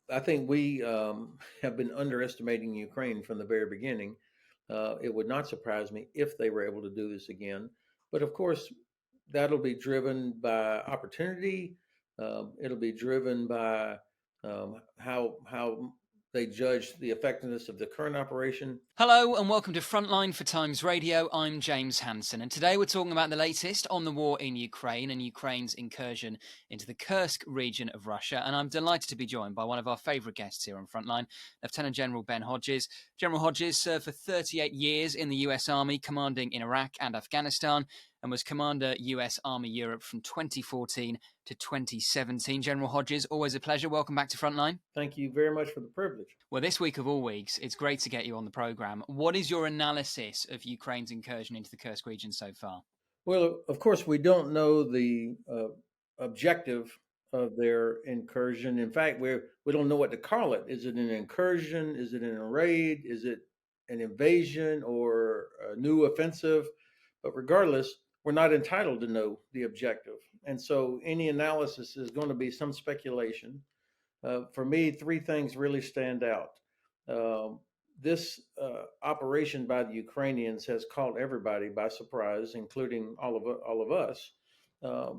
I think we have been underestimating Ukraine from the very beginning. It would not surprise me if they were able to do this again. But of course, that'll be driven by opportunity. It'll be driven by how they judge the effectiveness of the current operation. Hello and welcome to Frontline for Times Radio. I'm James Hansen, and today we're talking about the latest on the war in Ukraine and Ukraine's incursion into the Kursk region of Russia. And I'm delighted to be joined by one of our favourite guests here on Frontline, Lieutenant General Ben Hodges. General Hodges served for 38 years in the US Army, commanding in Iraq and Afghanistan, and was Commander US Army Europe from 2014 to 2017. General Hodges, always a pleasure. Welcome back to Frontline. Thank you very much for the privilege. Well, this week of all weeks, it's great to get you on the programme. What is your analysis of Ukraine's incursion into the Kursk region so far? Well, of course, we don't know the objective of their incursion. In fact, we don't know what to call it. Is it an incursion? Is it a raid? Is it an invasion or a new offensive? But regardless, we're not entitled to know the objective. And so any analysis is going to be some speculation. For me, three things really stand out. This operation by the Ukrainians has caught everybody by surprise, including all of us.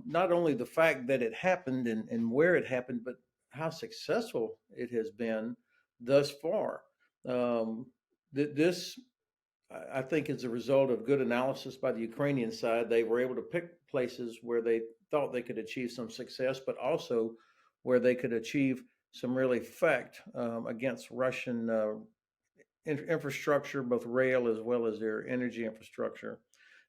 Not only the fact that it happened and where it happened, but how successful it has been thus far. This, I think, is a result of good analysis by the Ukrainian side. They were able to pick places where they thought they could achieve some success, but also where they could achieve some real effect against Russian infrastructure, both rail as well as their energy infrastructure,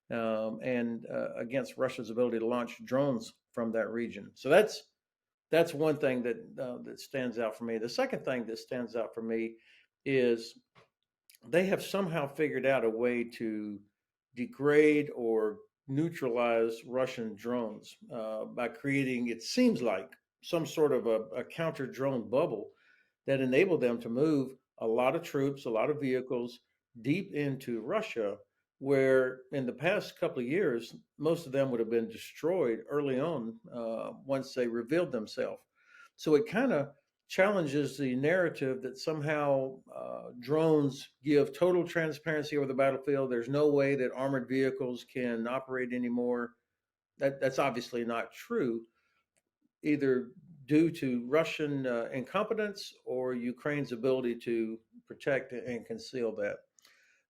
and against Russia's ability to launch drones from that region. So that's one thing that stands out for me. The second thing that stands out for me is they have somehow figured out a way to degrade or neutralize Russian drones by creating, it seems like, some sort of a counter drone bubble that enabled them to move a lot of troops, a lot of vehicles deep into Russia, where in the past couple of years, most of them would have been destroyed early on once they revealed themselves. So it kind of challenges the narrative that somehow drones give total transparency over the battlefield. There's no way that armored vehicles can operate anymore. That's obviously not true, either due to Russian incompetence or Ukraine's ability to protect and conceal that.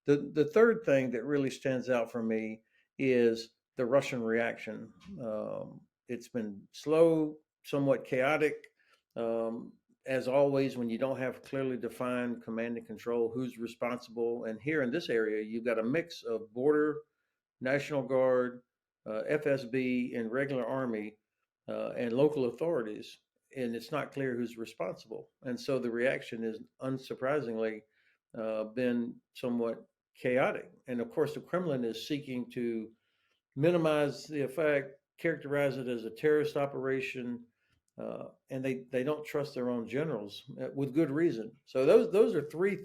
The third thing that really stands out for me is the Russian reaction. It's been slow, somewhat chaotic. As always, when you don't have clearly defined command and control, who's responsible. And here in this area, you've got a mix of border, National Guard, FSB, and regular Army, and local authorities. And it's not clear who's responsible. And so the reaction is unsurprisingly been somewhat chaotic. And of course, the Kremlin is seeking to minimize the effect, characterize it as a terrorist operation, and they don't trust their own generals with good reason. So those are three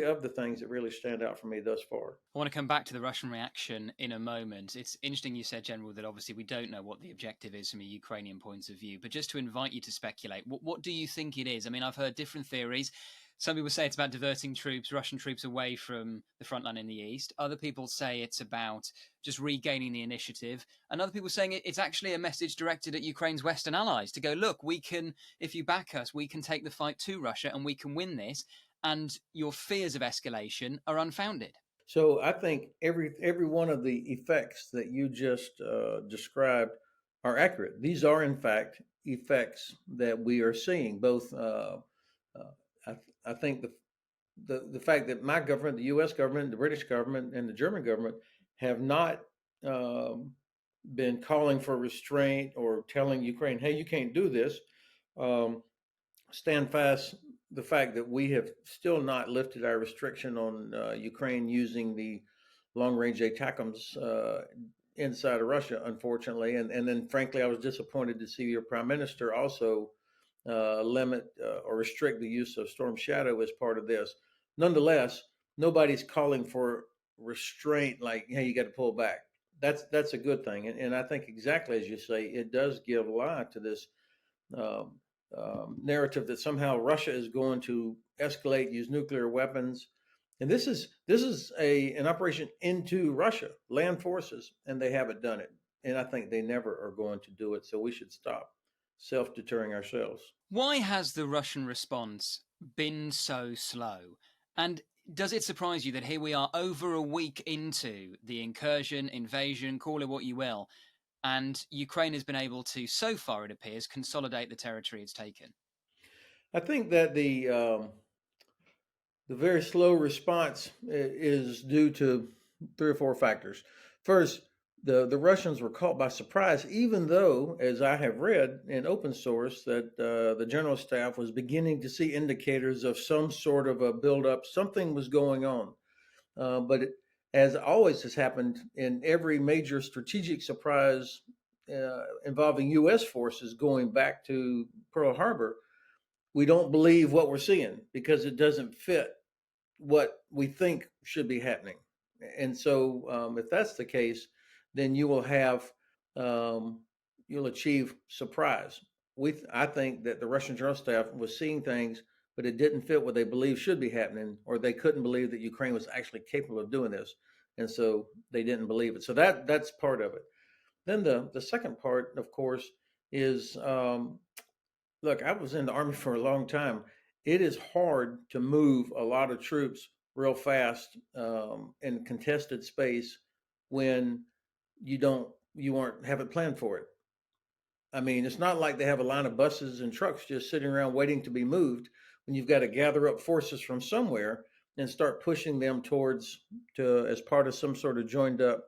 of the things that really stand out for me thus far. I want to come back to the Russian reaction in a moment. It's interesting you said, General, that obviously we don't know what the objective is from a Ukrainian point of view, but just to invite you to speculate, what do you think it is? I mean, I've heard different theories. Some people say it's about diverting troops, Russian troops, away from the front line in the east. Other people say it's about just regaining the initiative. And other people saying it's actually a message directed at Ukraine's Western allies to go, look, we can, if you back us, we can take the fight to Russia and we can win this. And your fears of escalation are unfounded. So I think every one of the effects that you just described are accurate. These are, in fact, effects that we are seeing. Both, I think the fact that my government, the U.S. government, the British government, and the German government have not been calling for restraint or telling Ukraine, "Hey, you can't do this." Stand fast. The fact that we have still not lifted our restriction on Ukraine using the long-range ATACMS inside of Russia, unfortunately, and then frankly, I was disappointed to see your prime minister also limit or restrict the use of Storm Shadow as part of this. Nonetheless, nobody's calling for restraint like, hey, you got to pull back. That's a good thing, and I think exactly as you say, it does give lie to this narrative that somehow Russia is going to escalate, use nuclear weapons. And this is an operation into Russia, land forces, and they haven't done it. And I think they never are going to do it. So we should stop self-deterring ourselves. Why has the Russian response been so slow? And does it surprise you that here we are over a week into the incursion, invasion, call it what you will, and Ukraine has been able to, so far it appears, consolidate the territory it's taken? I think that the very slow response is due to three or four factors. First, the Russians were caught by surprise, even though, as I have read in open source, that the general staff was beginning to see indicators of some sort of a buildup. Something was going on. But as always has happened in every major strategic surprise involving U.S. forces going back to Pearl Harbor, we don't believe what we're seeing because it doesn't fit what we think should be happening. And so, if that's the case, then you will have you'll achieve surprise. I think that the Russian general staff was seeing things, but it didn't fit what they believed should be happening, or they couldn't believe that Ukraine was actually capable of doing this, and so they didn't believe it. So that's part of it. Then the second part, of course, is look, I was in the Army for a long time. It is hard to move a lot of troops real fast in contested space when you aren't haven't planned for it. I mean, it's not like they have a line of buses and trucks just sitting around waiting to be moved when you've got to gather up forces from somewhere and start pushing them towards to as part of some sort of joined up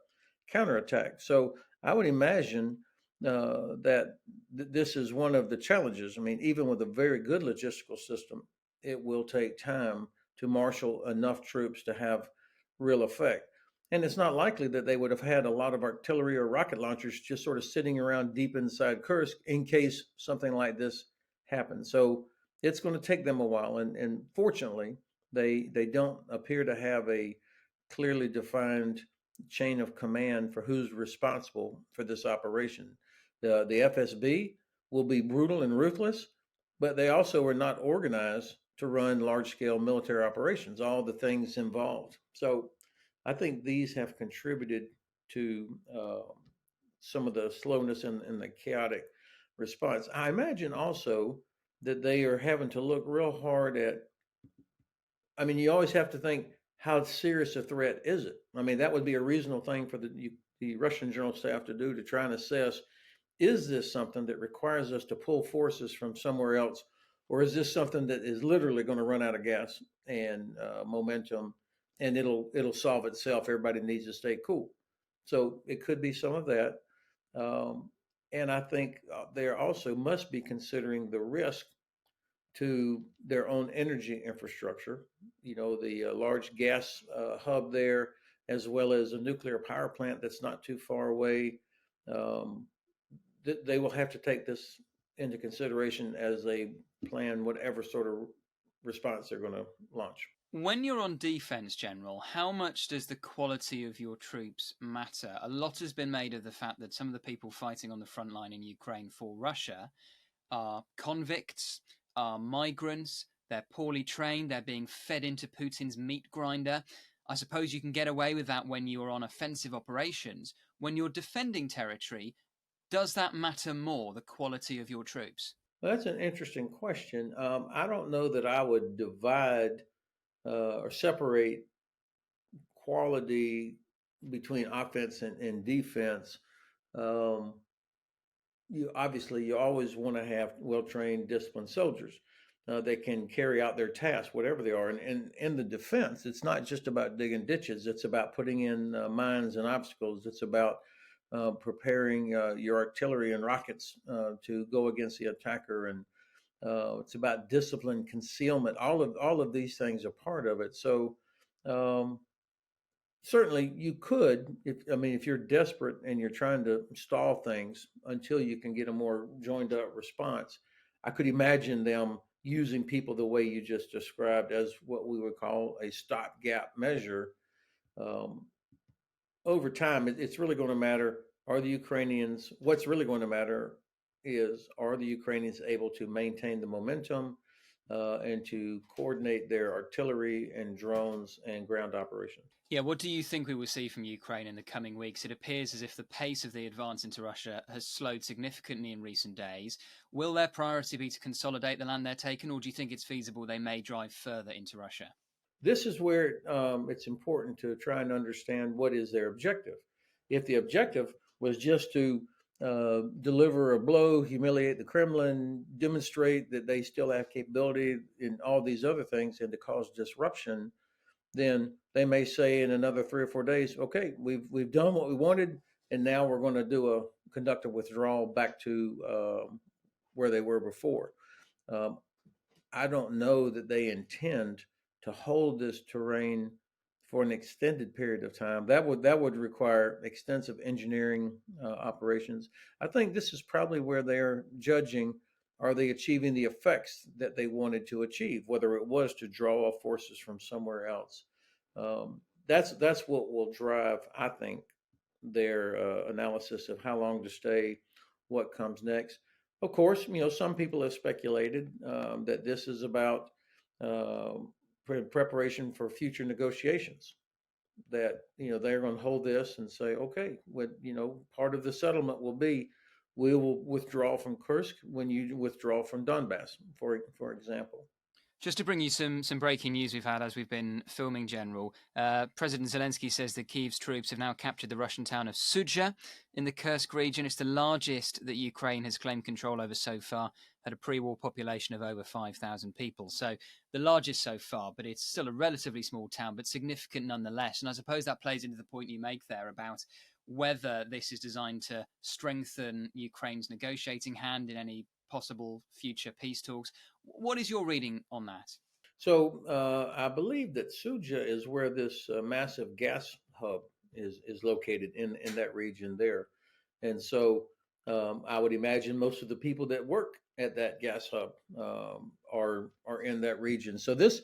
counterattack. So I would imagine that this is one of the challenges. I mean, even with a very good logistical system, it will take time to marshal enough troops to have real effect. And it's not likely that they would have had a lot of artillery or rocket launchers just sort of sitting around deep inside Kursk in case something like this happens. So it's going to take them a while. And fortunately, they don't appear to have a clearly defined chain of command for who's responsible for this operation. The FSB will be brutal and ruthless, but they also are not organized to run large scale military operations, all the things involved. So I think these have contributed to some of the slowness and the chaotic response. I imagine also that they are having to look real hard at. I mean, you always have to think, how serious a threat is it? I mean, that would be a reasonable thing for the Russian general staff to do, to try and assess, is this something that requires us to pull forces from somewhere else, or is this something that is literally going to run out of gas and momentum, and it'll solve itself? Everybody needs to stay cool. So it could be some of that, and I think they also must be considering the risk to their own energy infrastructure. You know, the large gas hub there, as well as a nuclear power plant that's not too far away. Um, they will have to take this into consideration as they plan whatever sort of response they're going to launch. When you're on defense, General, how much does the quality of your troops matter? A lot has been made of the fact that some of the people fighting on the front line in Ukraine for Russia are convicts, are migrants, they're poorly trained, they're being fed into Putin's meat grinder. I suppose you can get away with that when you're on offensive operations. When you're defending territory, does that matter more, the quality of your troops? Well, that's an interesting question. I don't know that I would divide or separate quality between offense and defense. Um, you always want to have well trained, disciplined soldiers that can carry out their tasks, whatever they are. And in the defense, it's not just about digging ditches. It's about putting in mines and obstacles. It's about preparing your artillery and rockets to go against the attacker, and it's about discipline, concealment. All of these things are part of it. So um, certainly you could, if you're desperate and you're trying to stall things until you can get a more joined up response, I could imagine them using people the way you just described, as what we would call a stopgap measure. um, Over time, it's really going to matter, are the Ukrainians, what's really going to matter is, are the Ukrainians able to maintain the momentum and to coordinate their artillery and drones and ground operations? Yeah, what do you think we will see from Ukraine in the coming weeks? It appears as if the pace of the advance into Russia has slowed significantly in recent days. Will their priority be to consolidate the land they're taken, or do you think it's feasible they may drive further into Russia? This is where it's important to try and understand what is their objective. If the objective was just to deliver a blow, humiliate the Kremlin, demonstrate that they still have capability in all these other things, and to cause disruption, then they may say in another 3 or 4 days, okay, we've done what we wanted, and now we're going to conduct a withdrawal back to where they were before. Um, I don't know that they intend to hold this terrain for an extended period of time. That would require extensive engineering operations. I think this is probably where they're judging: are they achieving the effects that they wanted to achieve, whether it was to draw off forces from somewhere else. That's what will drive, I think, their analysis of how long to stay, what comes next. Of course, some people have speculated that this is about uh, preparation for future negotiations. That they're going to hold this and say, okay, what part of the settlement will be, we will withdraw from Kursk when you withdraw from Donbass, for example. Just to bring you some breaking news we've had as we've been filming, General. President Zelensky says that Kyiv's troops have now captured the Russian town of Sudzha in the Kursk region. It's the largest that Ukraine has claimed control over so far, had a pre-war population of over 5,000 people. So the largest so far, but it's still a relatively small town, but significant nonetheless. And I suppose that plays into the point you make there about whether this is designed to strengthen Ukraine's negotiating hand in any possible future peace talks. What is your reading on that? So I believe that Suja is where this massive gas hub is located in that region there, and so I would imagine most of the people that work at that gas hub are in that region. So this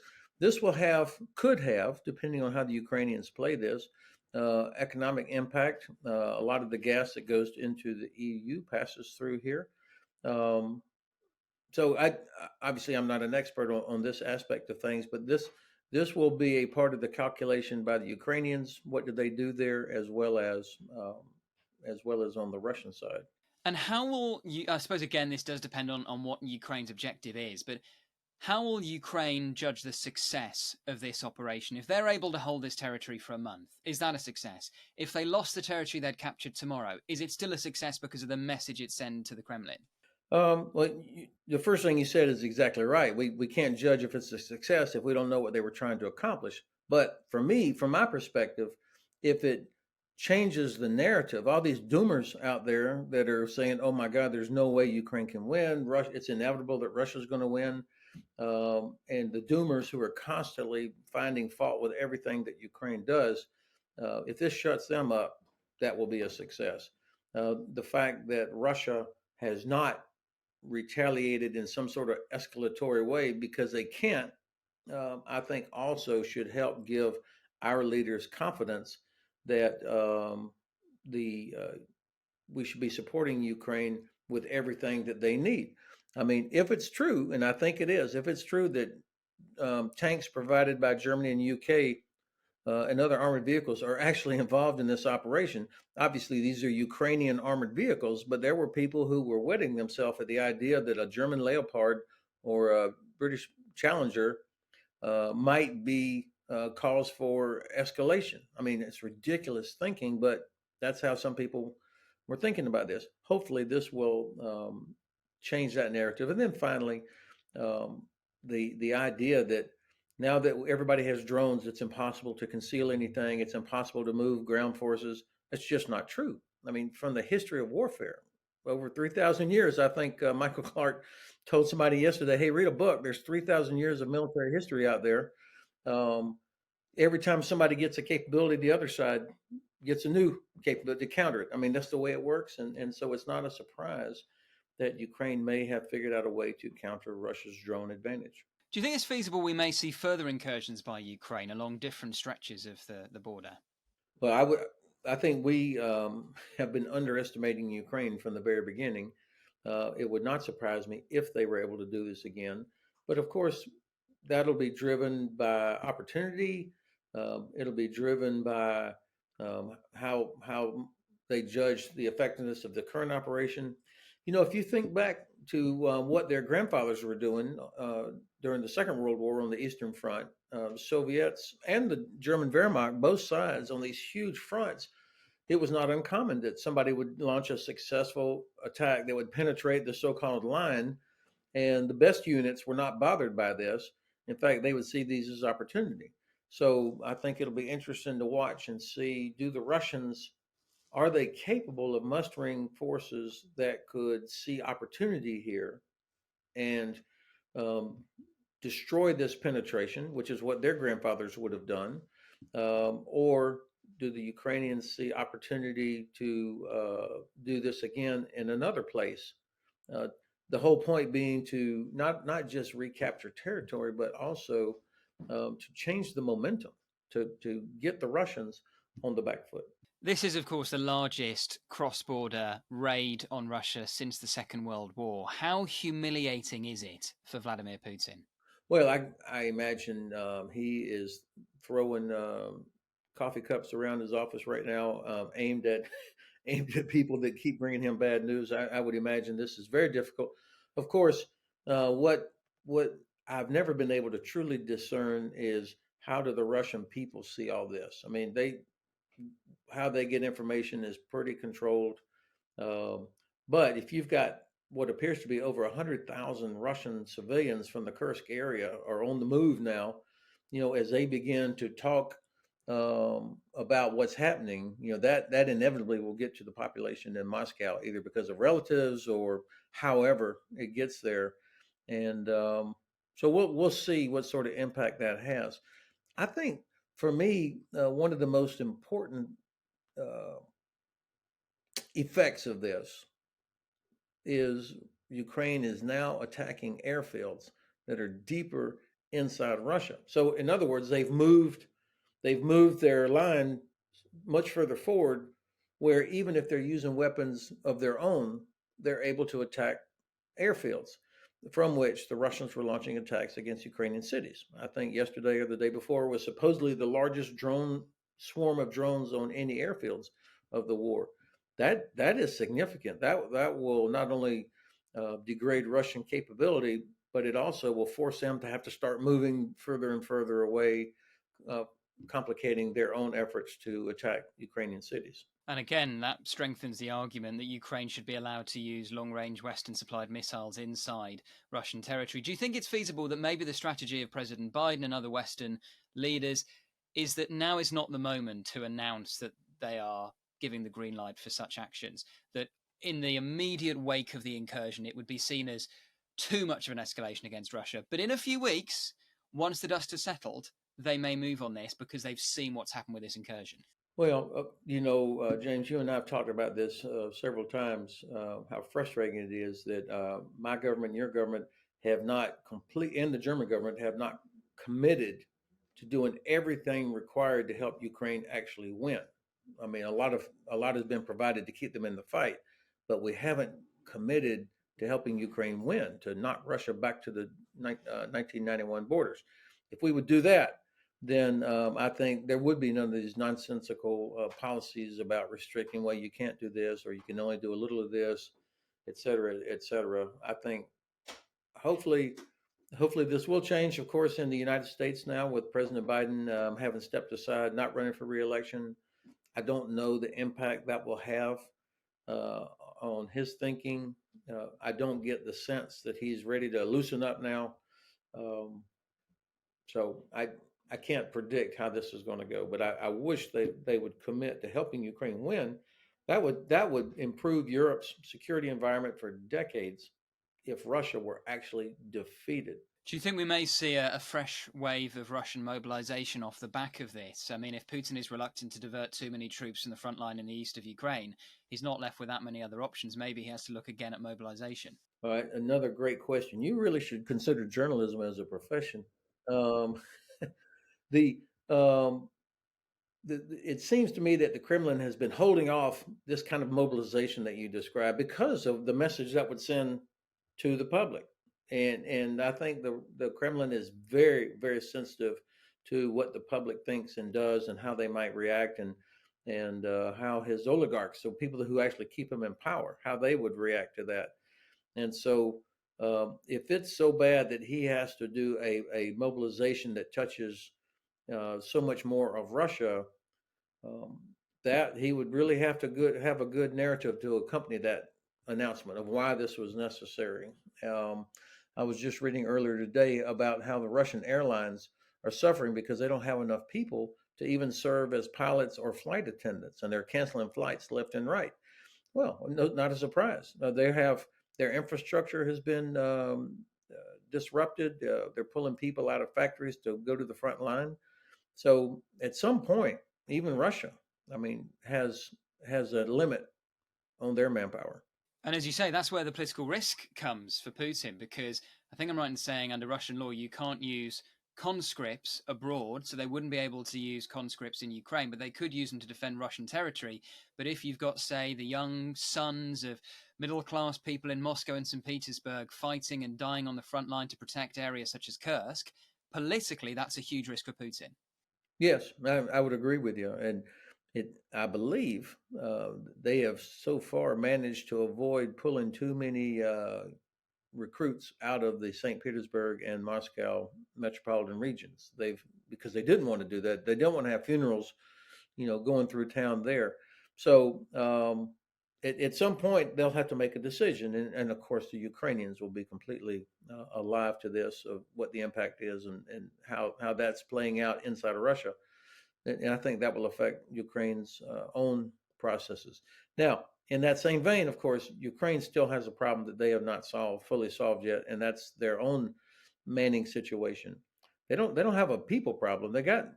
could have, depending on how the Ukrainians play this, economic impact. A lot of the gas that goes into the EU passes through here. Um, so obviously I'm not an expert on this aspect of things, but this will be a part of the calculation by the Ukrainians. What did they do there, as well as on the Russian side? And how will you, I suppose, again, this does depend on what Ukraine's objective is, but how will Ukraine judge the success of this operation? If they're able to hold this territory for a month, is that a success? If they lost the territory they'd captured tomorrow, is it still a success because of the message it sends to the Kremlin? Well, the first thing you said is exactly right. We can't judge if it's a success if we don't know what they were trying to accomplish. But for me, from my perspective, if it changes the narrative, all these doomers out there that are saying, "Oh my God, there's no way Ukraine can win. It's inevitable that Russia's going to win," and the doomers who are constantly finding fault with everything that Ukraine does, if this shuts them up, that will be a success. The fact that Russia has not retaliated in some sort of escalatory way because they can't, I think also should help give our leaders confidence that the we should be supporting Ukraine with everything that they need. I mean, if it's true, and I think it is, if it's true that tanks provided by Germany and UK and other armored vehicles are actually involved in this operation. Obviously, these are Ukrainian armored vehicles, but there were people who were wetting themselves at the idea that a German Leopard or a British Challenger might be cause for escalation. I mean, it's ridiculous thinking, but that's how some people were thinking about this. Hopefully, this will change that narrative. And then finally, um, the idea that now that everybody has drones, it's impossible to conceal anything. It's impossible to move ground forces. That's just not true. I mean, from the history of warfare, over 3,000 years, I think Michael Clark told somebody yesterday, hey, read a book. There's 3,000 years of military history out there. Um, every time somebody gets a capability, the other side gets a new capability to counter it. I mean, that's the way it works. And so it's not a surprise that Ukraine may have figured out a way to counter Russia's drone advantage. Do you think it's feasible we may see further incursions by Ukraine along different stretches of the border? Well, I think we have been underestimating Ukraine from the very beginning. It would not surprise me if they were able to do this again. But of course, that'll be driven by opportunity. It'll be driven by how they judge the effectiveness of the current operation. You know, if you think back to what their grandfathers were doing during the Second World War on the Eastern Front, Soviets and the German Wehrmacht, both sides on these huge fronts, it was not uncommon that somebody would launch a successful attack that would penetrate the so-called line, and the best units were not bothered by this. In fact, they would see these as opportunity. So I think it'll be interesting to watch and see, do the Russians, are they capable of mustering forces that could see opportunity here and um, destroy this penetration, which is what their grandfathers would have done, or do the Ukrainians see opportunity to do this again in another place? Uh, the whole point being to not just recapture territory, but also to change the momentum, to get the Russians on the back foot. This is, of course, the largest cross border raid on Russia since the Second World War. How humiliating is it for Vladimir Putin? Well, I imagine he is throwing coffee cups around his office right now, aimed at aimed at people that keep bringing him bad news. I would imagine this is very difficult. Of course, what I've never been able to truly discern is how do the Russian people see all this. I mean, they how they get information is pretty controlled. Um, but if you've got what appears to be over 100,000 Russian civilians from the Kursk area are on the move now, you know, as they begin to talk about what's happening, you know, that inevitably will get to the population in Moscow, either because of relatives or however it gets there. And so we'll see what sort of impact that has. I think for me, one of the most important uh, effects of this is Ukraine is now attacking airfields that are deeper inside Russia. So in other words, they've moved their line much further forward where even if they're using weapons of their own, they're able to attack airfields from which the Russians were launching attacks against Ukrainian cities. I think yesterday or the day before was supposedly the largest drone swarm of drones on any airfields of the war. That is significant. That will not only degrade Russian capability, but it also will force them to have to start moving further and further away, uh, complicating their own efforts to attack Ukrainian cities. And again, that strengthens the argument that Ukraine should be allowed to use long range Western supplied missiles inside Russian territory. Do you think it's feasible that maybe the strategy of President Biden and other Western leaders is that now is not the moment to announce that they are giving the green light for such actions? That in the immediate wake of the incursion, it would be seen as too much of an escalation against Russia. But in a few weeks, once the dust has settled, they may move on this because they've seen what's happened with this incursion. Well, James, you and I have talked about this several times. How frustrating it is that my government and your government have not complete, and the German government have not committed to doing everything required to help Ukraine actually win. I mean, a lot has been provided to keep them in the fight, but we haven't committed to helping Ukraine win, to knock Russia back to the 1991 borders. If we would do that, then I think there would be none of these nonsensical policies about restricting, well, you can't do this, or you can only do a little of this, et cetera, et cetera. I think hopefully, hopefully this will change, of course, in the United States now with President Biden having stepped aside, not running for reelection. I don't know the impact that will have uh, on his thinking. I don't get the sense that he's ready to loosen up now. Um, so I can't predict how this is going to go, but I wish they would commit to helping Ukraine win. That would improve Europe's security environment for decades if Russia were actually defeated. Do you think we may see a fresh wave of Russian mobilization off the back of this? I mean, if Putin is reluctant to divert too many troops from the front line in the east of Ukraine, he's not left with that many other options. Maybe he has to look again at mobilization. All right, another great question. You really should consider journalism as a profession. Um, the um, it seems to me that the Kremlin has been holding off this kind of mobilization that you described because of the message that would send to the public. And I think the Kremlin is very sensitive to what the public thinks and does and how they might react, and how his oligarchs, so people who actually keep him in power, how they would react to that. And so, if it's so bad that he has to do a mobilization that touches so much more of Russia, um, that he would really have to have a good narrative to accompany that announcement of why this was necessary. Um, I was just reading earlier today about how the Russian airlines are suffering because they don't have enough people to even serve as pilots or flight attendants, and they're canceling flights left and right. Well, no, not a surprise. They have their infrastructure has been disrupted. They're pulling people out of factories to go to the front line. So at some point, even Russia, I mean, has a limit on their manpower. And as you say, that's where the political risk comes for Putin, because I think I'm right in saying under Russian law, you can't use conscripts abroad, so they wouldn't be able to use conscripts in Ukraine, but they could use them to defend Russian territory. But if you've got, say, the young sons of middle class people in Moscow and St. Petersburg fighting and dying on the front line to protect areas such as Kursk, politically, that's a huge risk for Putin. Yes, I would agree with you, and I believe they have so far managed to avoid pulling too many recruits out of the St. Petersburg and Moscow metropolitan regions. They've Because they didn't want to do that. They don't want to have funerals, going through town there. So at some point they'll have to make a decision, and of course the Ukrainians will be completely alive to this of what the impact is, and how that's playing out inside of Russia. And I think that will affect Ukraine's own processes. Now, in that same vein, of course, Ukraine still has a problem that they have not fully solved yet, and that's their own manning situation. They don't have a people problem. They got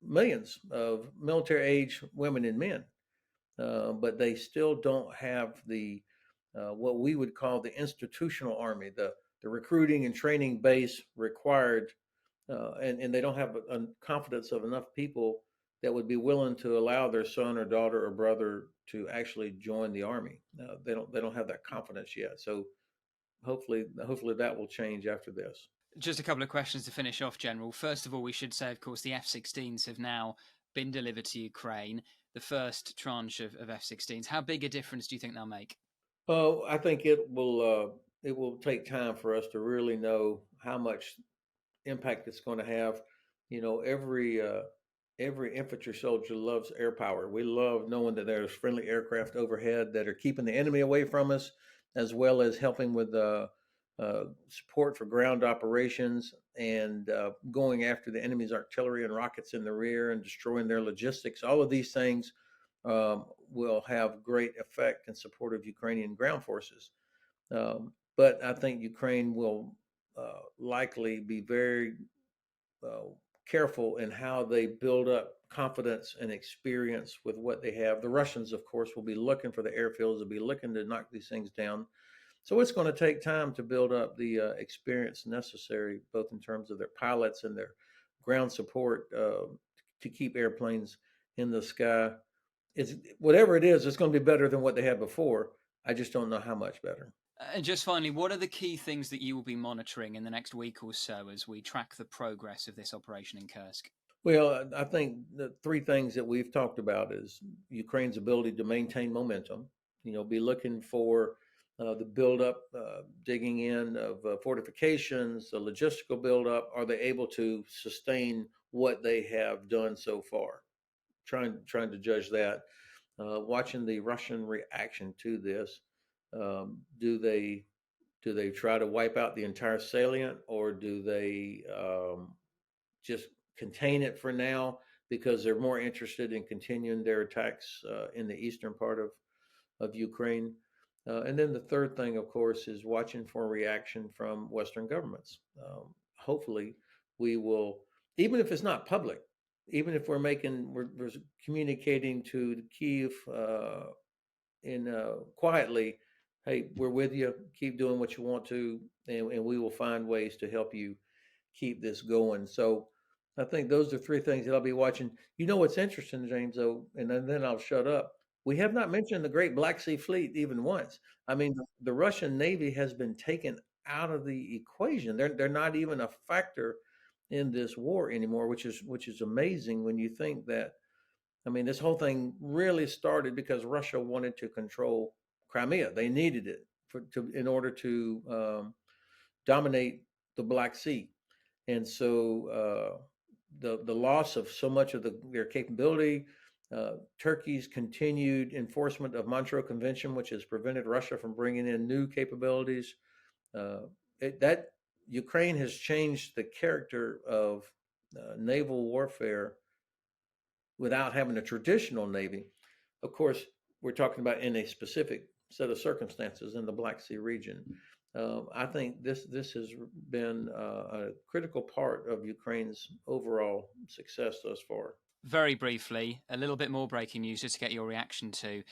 millions of military age women and men, but they still don't have the what we would call the institutional army, the recruiting and training base required, and they don't have a confidence of enough people that would be willing to allow their son or daughter or brother to actually join the army. They don't have that confidence yet. So hopefully that will change after this. Just a couple of questions to finish off, General. First of all, we should say, of course, the F-16s have now been delivered to Ukraine, the first tranche of F-16s. How big a difference do you think they'll make? I think it will take time for us to really know how much impact it's going to have. Every infantry soldier loves air power. We love knowing that there's friendly aircraft overhead that are keeping the enemy away from us, as well as helping with support for ground operations, and going after the enemy's artillery and rockets in the rear and destroying their logistics. All of these things will have great effect in support of Ukrainian ground forces. But I think Ukraine will likely be very uh, careful in how they build up confidence and experience with what they have. The Russians, of course, will be looking for the airfields, will be looking to knock these things down. So it's going to take time to build up the experience necessary, both in terms of their pilots and their ground support, to keep airplanes in the sky. It's whatever it is, it's going to be better than what they had before. I just don't know how much better. And just finally, what are the key things that you will be monitoring in the next week or so as we track the progress of this operation in Kursk? Well, I think the three things that we've talked about is Ukraine's ability to maintain momentum. Be looking for the buildup, digging in of fortifications, the logistical buildup. Are they able to sustain what they have done so far? Trying to judge that. Watching the Russian reaction to this. Do they try to wipe out the entire salient, or do they just contain it for now because they're more interested in continuing their attacks in the eastern part of Ukraine? And then the third thing, of course, is watching for a reaction from Western governments. Hopefully, we will, even if it's not public, even if we're communicating to Kiev in quietly, hey, we're with you. Keep doing what you want to, and we will find ways to help you keep this going. So I think those are three things that I'll be watching. You know what's interesting, James, though, and then I'll shut up. We have not mentioned the Great Black Sea Fleet even once. I mean, the Russian Navy has been taken out of the equation. They're not even a factor in this war anymore, which is amazing when you think that. I mean, this whole thing really started because Russia wanted to control Crimea. They needed it in order to dominate the Black Sea, and so the loss of so much of their capability, Turkey's continued enforcement of Montreux Convention, which has prevented Russia from bringing in new capabilities. Uh, that Ukraine has changed the character of naval warfare without having a traditional navy. Of course, we're talking about in a specific set of circumstances in the Black Sea region. I think this has been a critical part of Ukraine's overall success thus far. Very briefly, a little bit more breaking news just to get your reaction to.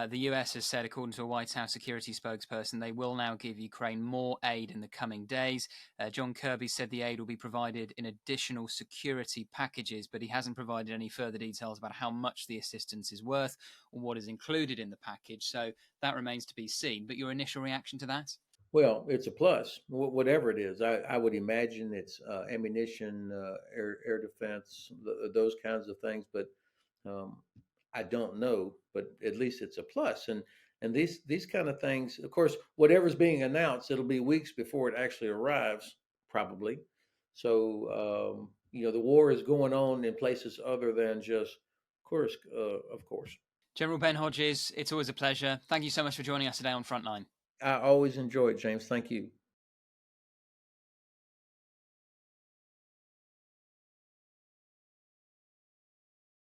The US has said, according to a White House security spokesperson, they will now give Ukraine more aid in the coming days. John Kirby said the aid will be provided in additional security packages, but he hasn't provided any further details about how much the assistance is worth or what is included in the package. So that remains to be seen. But your initial reaction to that? Well, it's a plus, whatever it is. I would imagine it's ammunition, air defense, those kinds of things. But um, I don't know. But at least it's a plus. And these kind of things, of course, whatever's being announced, it'll be weeks before it actually arrives, probably. So the war is going on in places other than just Kursk, of course. General Ben Hodges, it's always a pleasure. Thank you so much for joining us today on Frontline. I always enjoy it, James. Thank you.